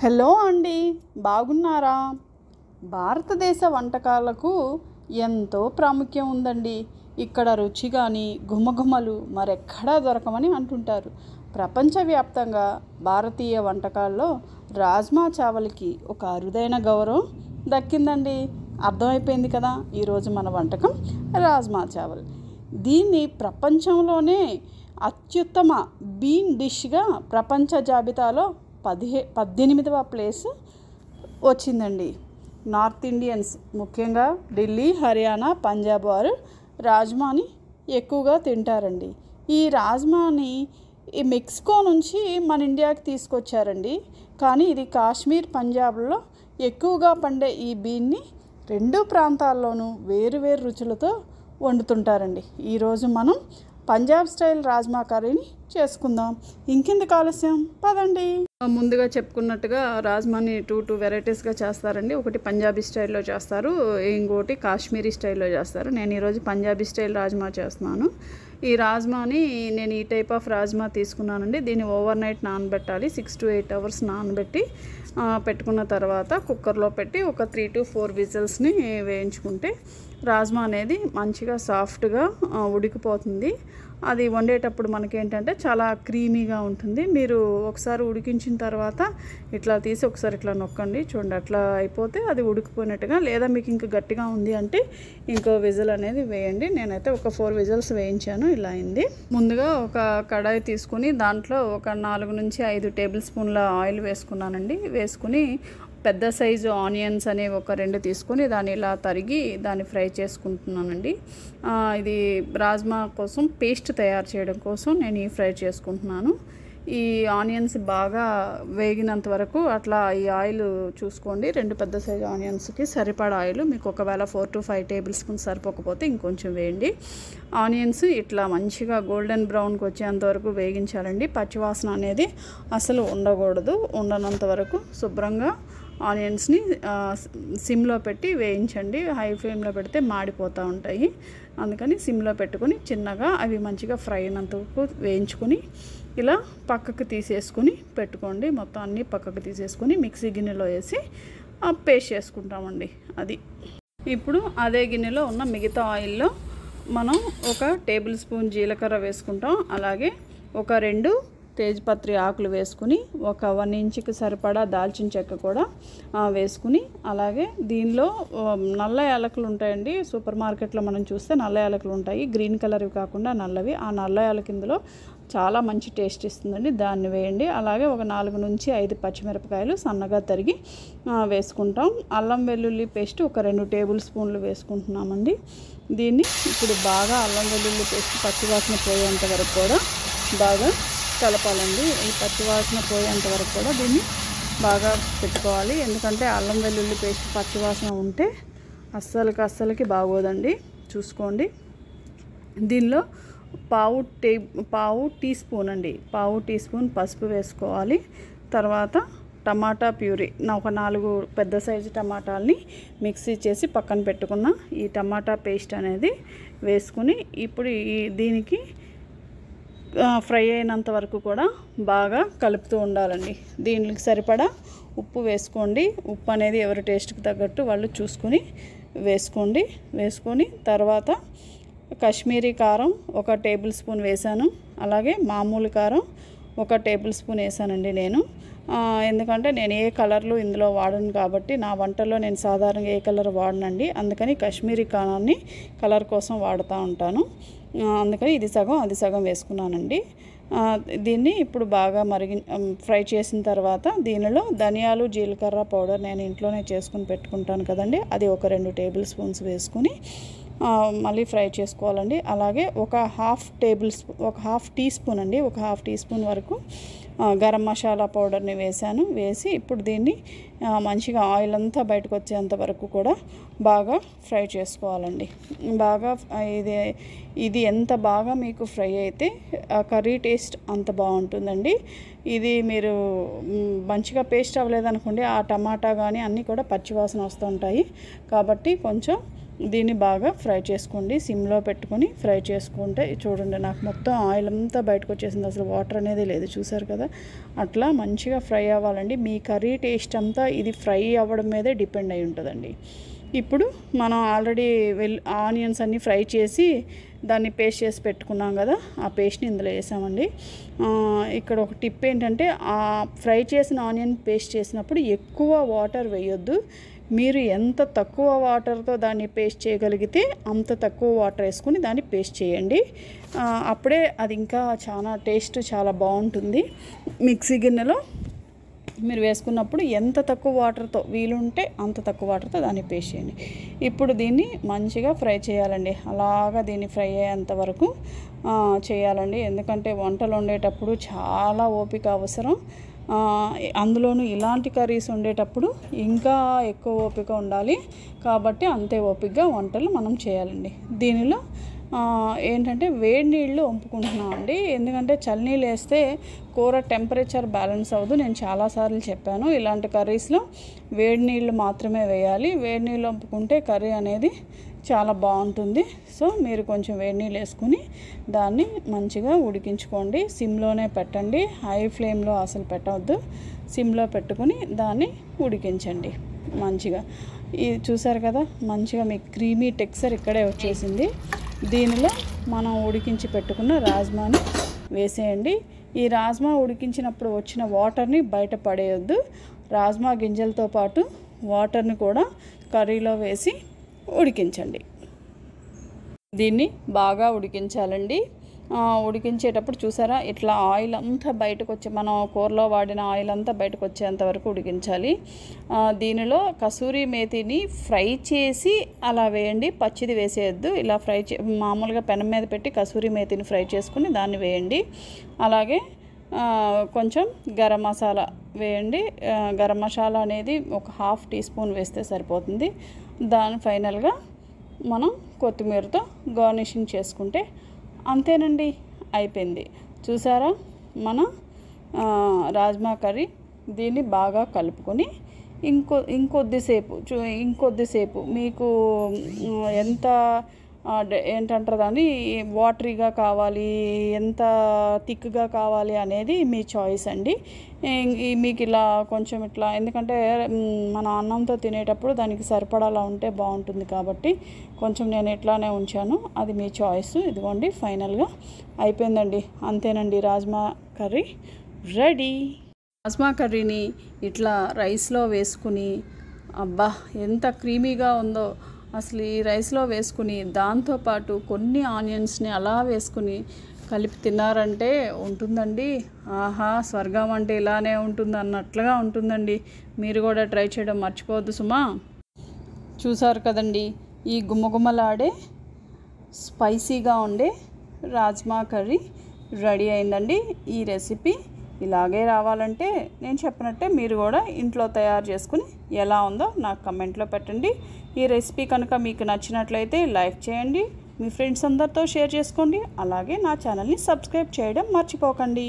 Hello అండి, బాగున్నారా? భారతదేశ వంటకాలకు ఎంతో ప్రాముఖ్యం ఉందండి. ఇక్కడ రుచి కానీ గుమగుమలు మరెక్కడా దొరకమని అంటుంటారు. ప్రపంచవ్యాప్తంగా భారతీయ వంటకాల్లో రాజ్మా చావల్కి ఒక అరుదైన గౌరవం దక్కిందండి. అర్థమైపోయింది కదా ఈరోజు మన వంటకం రాజ్మా చావల్. దీన్ని ప్రపంచంలోనే అత్యుత్తమ బీన్ డిష్గా ప్రపంచ జాబితాలో 18వ ప్లేస్ వచ్చిందండి. నార్త్ ఇండియన్స్ ముఖ్యంగా ఢిల్లీ, హర్యానా, పంజాబ్ వారు రాజ్మాని ఎక్కువగా తింటారండి. ఈ రాజ్మాని ఈ మెక్సికో నుంచి మన ఇండియాకి తీసుకొచ్చారండి. కానీ ఇది కాశ్మీర్, పంజాబ్లో ఎక్కువగా పండే ఈ బీన్ని రెండు ప్రాంతాల్లోనూ వేరువేరు రుచులతో వండుతుంటారండి. ఈరోజు మనం పంజాబ్ స్టైల్ రాజ్మా కర్రీని చేసుకుందాం. ఇంకెందుకు ఆలస్యం, పదండి. ముందుగా చెప్పుకున్నట్టుగా రాజ్మాని టూ వెరైటీస్గా చేస్తారండి. ఒకటి పంజాబీ స్టైల్లో చేస్తారు, ఇంకోటి కాశ్మీరీ స్టైల్లో చేస్తారు. నేను ఈరోజు పంజాబీ స్టైల్ రాజ్మా చేస్తున్నాను. ఈ రాజ్మాని నేను ఈ టైప్ ఆఫ్ రాజ్మా తీసుకున్నానండి. దీన్ని ఓవర్ నైట్ నానబెట్టాలి. 6 to 8 hours నానబెట్టి పెట్టుకున్న తర్వాత కుక్కర్లో పెట్టి ఒక 3 to 4 విజిల్స్ని వేయించుకుంటే రాజ్మా అనేది మంచిగా సాఫ్ట్గా ఉడికిపోతుంది. అది వండేటప్పుడు మనకేంటంటే చాలా క్రీమీగా ఉంటుంది. మీరు ఒకసారి ఉడికించిన తర్వాత ఇట్లా తీసి ఒకసారి ఇట్లా నొక్కండి, చూడండి అట్లా అయిపోతే అది ఉడికిపోయినట్టుగా. లేదా మీకు ఇంకా గట్టిగా ఉంది అంటే ఇంకో విజిల్ అనేది వేయండి. నేనైతే ఒక 4 విజిల్స్ వేయించాను, ఇలా అయింది. ముందుగా ఒక కడాయి తీసుకుని దాంట్లో ఒక 4 నుంచి 5 టేబుల్ స్పూన్ల ఆయిల్ వేసుకున్నానండి. వేసుకుని పెద్ద సైజు ఆనియన్స్ అనేవి ఒక 2 తీసుకొని దాన్ని ఇలా తరిగి దాన్ని ఫ్రై చేసుకుంటున్నానండి. ఇది రాజ్మా కోసం పేస్ట్ తయారు చేయడం కోసం నేను ఈ ఫ్రై చేసుకుంటున్నాను. ఈ ఆనియన్స్ బాగా వేగినంత వరకు అట్లా ఈ ఆయిల్ చూసుకోండి. 2 పెద్ద సైజు ఆనియన్స్కి సరిపడా ఆయిల్. మీకు ఒకవేళ 4 to 5 టేబుల్ స్పూన్స్ సరిపోకపోతే ఇంకొంచెం వేయండి. ఆనియన్స్ ఇట్లా మంచిగా గోల్డెన్ బ్రౌన్కి వచ్చేంత వరకు వేగించాలండి. పచ్చివాసన అనేది అసలు ఉండకూడదు. ఉండనంత వరకు శుభ్రంగా ఆనియన్స్ని సిమ్లో పెట్టి వేయించండి. హై ఫ్లేమ్లో పెడితే మాడిపోతూ ఉంటాయి. అందుకని సిమ్లో పెట్టుకొని చిన్నగా అవి మంచిగా ఫ్రై అయినంత వరకు వేయించుకొని ఇలా పక్కకు తీసేసుకొని పెట్టుకోండి. మొత్తం అన్నీ పక్కకు తీసేసుకొని మిక్సీ గిన్నెలో వేసి పేస్ట్ చేసుకుంటామండి. అది ఇప్పుడు అదే గిన్నెలో ఉన్న మిగతా ఆయిల్లో మనం ఒక టేబుల్ స్పూన్ జీలకర్ర వేసుకుంటాం. అలాగే ఒక 2 తేజ్పత్రి ఆకులు వేసుకుని ఒక 1 ఇంచుకి సరిపడా దాల్చిన చెక్క కూడా వేసుకుని, అలాగే దీనిలో నల్ల యాలకులు ఉంటాయండి. సూపర్ మార్కెట్లో మనం చూస్తే నల్ల యాలకులు ఉంటాయి, గ్రీన్ కలర్వి కాకుండా నల్లవి. ఆ నల్ల యాలకి ఇందులో చాలా మంచి టేస్ట్ ఇస్తుందండి, దాన్ని వేయండి. అలాగే ఒక 4 నుంచి 5 పచ్చిమిరపకాయలు సన్నగా తరిగి వేసుకుంటాం. అల్లం వెల్లుల్లి పేస్ట్ ఒక 2 టేబుల్ స్పూన్లు వేసుకుంటున్నామండి. దీన్ని ఇప్పుడు బాగా అల్లం వెల్లుల్లి పేస్ట్ పచ్చివాసన పోయేంత వరకు కూడా బాగా కలపాలండి. ఈ పచ్చివాసన పోయేంత వరకు కూడా దీన్ని బాగా పెట్టుకోవాలి. ఎందుకంటే అల్లం వెల్లుల్లి పేస్ట్ పచ్చివాసన ఉంటే అస్సలకి బాగోదండి. చూసుకోండి. దీనిలో పావు టీ స్పూన్ అండి, పావు టీ స్పూన్ పసుపు వేసుకోవాలి. తర్వాత టమాటా ప్యూరీ, ఒక 4 పెద్ద సైజు టమాటాలని మిక్సీ చేసి పక్కన పెట్టుకున్న ఈ టమాటా పేస్ట్ అనేది వేసుకుని ఇప్పుడు దీనికి ఫ్రై అయినంత వరకు కూడా బాగా కలుపుతూ ఉండాలండి. దీనికి సరిపడా ఉప్పు వేసుకోండి. ఉప్పు అనేది ఎవరి టేస్ట్కి తగ్గట్టు వాళ్ళు చూసుకొని వేసుకోండి. వేసుకొని తర్వాత కాశ్మీరీ కారం ఒక టేబుల్ స్పూన్ వేసాను. అలాగే మామూలు కారం ఒక టేబుల్ స్పూన్ వేసానండి నేను. ఎందుకంటే నేను ఏ కలర్లు ఇందులో వాడను కాబట్టి, నా వంటల్లో నేను సాధారణంగా ఏ కలర్ వాడనండి. అందుకని కాశ్మీరీ కారాన్ని కలర్ కోసం వాడుతూ ఉంటాను. అందుకని ఇది సగం అది సగం వేసుకున్నానండి. దీన్ని ఇప్పుడు బాగా ఫ్రై చేసిన తర్వాత దీనిలో ధనియాలు, జీలకర్ర పౌడర్ నేను ఇంట్లోనే చేసుకుని పెట్టుకుంటాను కదండి, అది ఒక 2 టేబుల్ స్పూన్స్ వేసుకుని మళ్ళీ ఫ్రై చేసుకోవాలండి. అలాగే ఒక హాఫ్ టీ స్పూన్ అండి, ఒక హాఫ్ టీ స్పూన్ వరకు గరం మసాలా పౌడర్ని వేసాను. వేసి ఇప్పుడు దీన్ని మంచిగా ఆయిల్ అంతా బయటకు వచ్చేంత వరకు కూడా బాగా ఫ్రై చేసుకోవాలండి. బాగా ఇది ఎంత బాగా మీకు ఫ్రై అయితే కర్రీ టేస్ట్ అంత బాగుంటుందండి. ఇది మీరు మంచిగా పేస్ట్ అవ్వలేదనుకోండి, ఆ టమాటా కానీ అన్నీ కూడా పచ్చివాసన వస్తూ ఉంటాయి. కాబట్టి కొంచెం దీన్ని బాగా ఫ్రై చేసుకోండి. సిమ్లో పెట్టుకొని ఫ్రై చేసుకుంటే చూడండి, నాకు మొత్తం ఆయిల్ అంతా బయటకు వచ్చేసింది, అసలు వాటర్ అనేది లేదు, చూసారు కదా. అట్లా మంచిగా ఫ్రై అవ్వాలండి. మీ కర్రీ టేస్ట్ అంతా ఇది ఫ్రై అవ్వడం మీదే డిపెండ్ అయి ఉంటుందండి. ఇప్పుడు మనం ఆల్రెడీ ఆనియన్స్ అన్నీ ఫ్రై చేసి దాన్ని పేస్ట్ చేసి పెట్టుకున్నాం కదా, ఆ పేస్ట్ని ఇందులో వేసామండి. ఇక్కడ ఒక టిప్ ఏంటంటే, ఆ ఫ్రై చేసిన ఆనియన్ పేస్ట్ చేసినప్పుడు ఎక్కువ వాటర్ వేయొద్దు. మీరు ఎంత తక్కువ వాటర్తో దాన్ని పేస్ట్ చేయగలిగితే అంత తక్కువ వాటర్ వేసుకుని దాన్ని పేస్ట్ చేయండి. అప్పుడే అది ఇంకా టేస్ట్ చాలా బాగుంటుంది. మిక్సీ గిన్నెలో మీరు వేసుకున్నప్పుడు ఎంత తక్కువ వాటర్తో వీలుంటే అంత తక్కువ వాటర్తో దాన్ని పేస్ట్ చేయండి. ఇప్పుడు దీన్ని మంచిగా ఫ్రై చేయాలండి. అలాగా దీన్ని ఫ్రై అయ్యేంత వరకు చేయాలండి. ఎందుకంటే వంటలు వండేటప్పుడు చాలా ఓపిక అవసరం. అందులోనూ ఇలాంటి కర్రీస్ వండేటప్పుడు ఇంకా ఎక్కువ ఓపిక ఉండాలి. కాబట్టి అంతే ఓపికగా వంటలు మనం చేయాలండి. దీనిలో ఏంటంటే వేడి నీళ్ళు వంపుకుంటున్నామండి. ఎందుకంటే చల్లనీళ్ళు వేస్తే కూర టెంపరేచర్ బ్యాలెన్స్ అవ్వదు. నేను చాలాసార్లు చెప్పాను, ఇలాంటి కర్రీస్లో వేడి నీళ్ళు మాత్రమే వేయాలి. వేడి నీళ్ళు వంపుకుంటే కర్రీ అనేది చాలా బాగుంటుంది. సో మీరు కొంచెం వేడి నీళ్ళు వేసుకుని దాన్ని మంచిగా ఉడికించుకోండి. సిమ్లోనే పెట్టండి, హై ఫ్లేమ్లో అసలు పెట్టవద్దు. సిమ్లో పెట్టుకుని దాన్ని ఉడికించండి మంచిగా. ఇది చూసారు కదా, మంచిగా మీకు క్రీమీ టెక్స్చర్ ఇక్కడే వచ్చేసింది. దీనిలో మనం ఉడికించి పెట్టుకున్న రాజ్మాని వేసేయండి. ఈ రాజ్మా ఉడికించినప్పుడు వచ్చిన వాటర్ని బయట పడేయొద్దు. రాజ్మా గింజలతో పాటు వాటర్ని కూడా కర్రీలో వేసి ఉడికించండి. దీన్ని బాగా ఉడికించాలండి. ఉడికించేటప్పుడు చూసారా, ఇట్లా ఆయిల్ అంతా బయటకు వచ్చే, మనం కూరలో వాడిన ఆయిల్ అంతా బయటకు వచ్చేంత వరకు ఉడికించాలి. దీనిలో కసూరి మేతిని ఫ్రై చేసి అలా వేయండి, పచ్చిది వేసేయద్దు. ఇలా మామూలుగా పెనం మీద పెట్టి కసూరి మేతిని ఫ్రై చేసుకుని దాన్ని వేయండి. అలాగే కొంచెం గరం మసాలా వేయండి. గరం మసాలా అనేది ఒక 1/2 టీ స్పూన్ వేస్తే సరిపోతుంది. దాని ఫైనల్గా మనం కొత్తిమీరతో గార్నిషింగ్ చేసుకుంటే అంతేనండి, అయిపోయింది. చూసారా మన రాజ్మా కర్రీ. దీన్ని బాగా కలుపుకొని ఇంకొద్దిసేపు మీకు ఎంత ఏంటంటారు దాన్ని, వాటరీగా కావాలి, ఎంత థిక్గా కావాలి అనేది మీ చాయిస్ అండి. మీకు ఇలా కొంచెం ఇట్లా, ఎందుకంటే మన అన్నంతో తినేటప్పుడు దానికి సరిపడాలా ఉంటే బాగుంటుంది కాబట్టి కొంచెం నేను ఇట్లానే ఉంచాను, అది మీ చాయిస్. ఇదిగోండి ఫైనల్గా అయిపోయిందండి. అంతేనండి, రాజ్మా కర్రీ రెడీ. రాజ్మా కర్రీని ఇట్లా రైస్లో వేసుకుని, అబ్బా ఎంత క్రీమీగా ఉందో అసలు. ఈ రైస్లో వేసుకుని దాంతోపాటు కొన్ని ఆనియన్స్ని అలా వేసుకుని కలిపి తిన్నారంటే ఉంటుందండి, ఆహా స్వర్గం అంటే ఇలానే ఉంటుంది అన్నట్లుగా ఉంటుందండి. మీరు కూడా ట్రై చేయడం మర్చిపోవద్దు సుమా. చూసారు కదండి, ఈ గుమ్మగుమ్మలాడే స్పైసీగా ఉండే రాజ్మా కర్రీ రెడీ అయిందండి. ఈ రెసిపీ ఇలాగే రావాలంటే నేను చెప్పినట్టే మీరు కూడా ఇంట్లో తయారు చేసుకుని ఎలా ఉందో నాకు కమెంట్లో పెట్టండి. ఈ రెసిపీ కనుక మీకు నచ్చినట్లయితే లైక్ చేయండి, మీ ఫ్రెండ్స్ అందరితో షేర్ చేసుకోండి. అలాగే నా ఛానల్ని సబ్స్క్రైబ్ చేయడం మర్చిపోకండి.